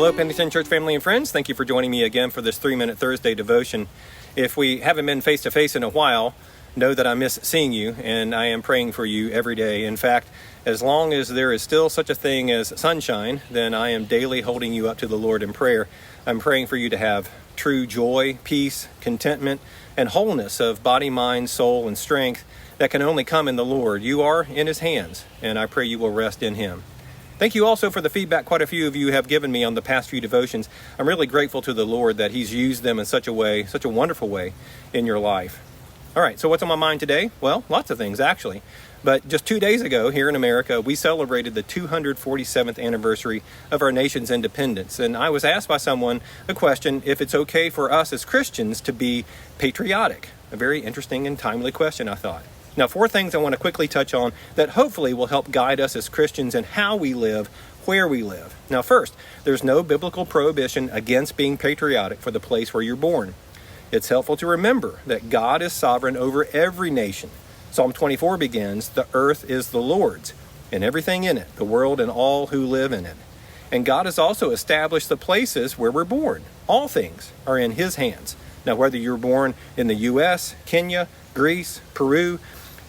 Hello, Pennington Church family and friends. Thank you for joining me again for this 3-minute Thursday devotion. If we haven't been face-to-face in a while, know that I miss seeing you, and I am praying for you every day. In fact, as long as there is still such a thing as sunshine, then I am daily holding you up to the Lord in prayer. I'm praying for you to have true joy, peace, contentment, and wholeness of body, mind, soul, and strength that can only come in the Lord. You are in His hands, and I pray you will rest in Him. Thank you also for the feedback quite a few of you have given me on the past few devotions. I'm really grateful to the Lord that He's used them in such a way, such a wonderful way in your life. All right, so what's on my mind today? Well, lots of things actually. But just 2 days ago here in America, we celebrated the 247th anniversary of our nation's independence. And I was asked by someone a question if it's okay for us as Christians to be patriotic. A very interesting and timely question, I thought. Now, 4 things I want to quickly touch on that hopefully will help guide us as Christians in how we live, where we live. Now, first, there's no biblical prohibition against being patriotic for the place where you're born. It's helpful to remember that God is sovereign over every nation. Psalm 24 begins, "The earth is the Lord's, and everything in it, the world and all who live in it." And God has also established the places where we're born. All things are in His hands. Now, whether you're born in the U.S., Kenya, Greece, Peru,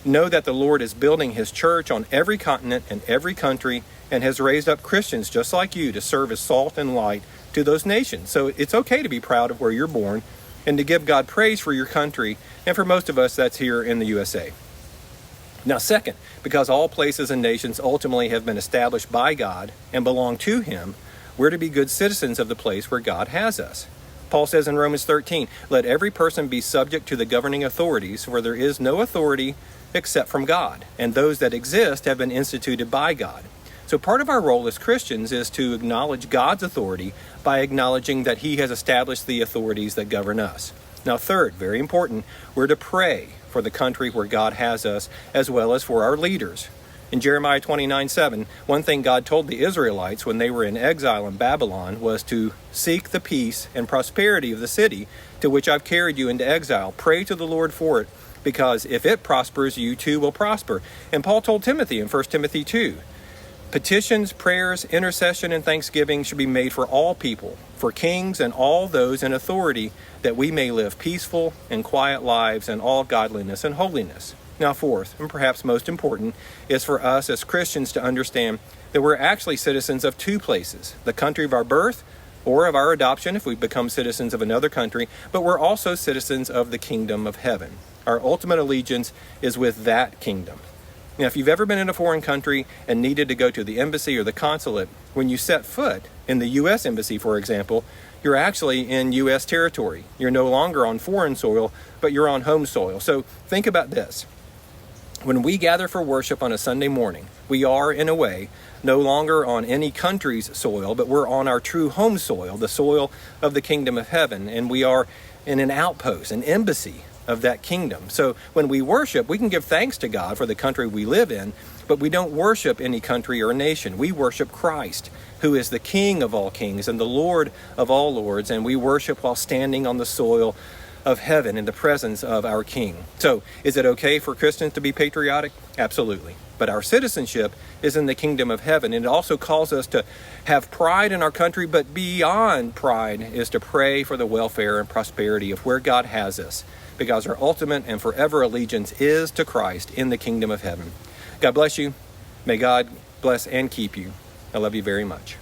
know that the Lord is building His church on every continent and every country and has raised up Christians just like you to serve as salt and light to those nations. So it's okay to be proud of where you're born and to give God praise for your country, and for most of us that's here in the USA. Now second, because all places and nations ultimately have been established by God and belong to Him, we're to be good citizens of the place where God has us. Paul says in Romans 13, "Let every person be subject to the governing authorities, for there is no authority except from God, and those that exist have been instituted by God." So part of our role as Christians is to acknowledge God's authority by acknowledging that He has established the authorities that govern us. Now third, very important, we're to pray for the country where God has us, as well as for our leaders. In Jeremiah 29:7, one thing God told the Israelites when they were in exile in Babylon was to seek the peace and prosperity of the city to which I've carried you into exile. Pray to the Lord for it, because if it prospers, you too will prosper. And Paul told Timothy in 1 Timothy 2, petitions, prayers, intercession, and thanksgiving should be made for all people, for kings and all those in authority, that we may live peaceful and quiet lives in all godliness and holiness. Now fourth, and perhaps most important, is for us as Christians to understand that we're actually citizens of 2 places, the country of our birth or of our adoption if we become citizens of another country, but we're also citizens of the kingdom of heaven. Our ultimate allegiance is with that kingdom. Now, if you've ever been in a foreign country and needed to go to the embassy or the consulate, when you set foot in the U.S. embassy, for example, you're actually in U.S. territory. You're no longer on foreign soil, but you're on home soil. So think about this. When we gather for worship on a Sunday morning, we are, in a way, no longer on any country's soil, but we're on our true home soil, the soil of the kingdom of heaven, and we are in an outpost, an embassy of that kingdom. So when we worship, we can give thanks to God for the country we live in, but we don't worship any country or nation. We worship Christ, who is the King of all kings and the Lord of all lords, and we worship while standing on the soil of heaven in the presence of our King. So is it okay for Christians to be patriotic? Absolutely. But our citizenship is in the kingdom of heaven, and it also calls us to have pride in our country, but beyond pride is to pray for the welfare and prosperity of where God has us, because our ultimate and forever allegiance is to Christ in the kingdom of heaven. God bless you. May God bless and keep you. I love you very much.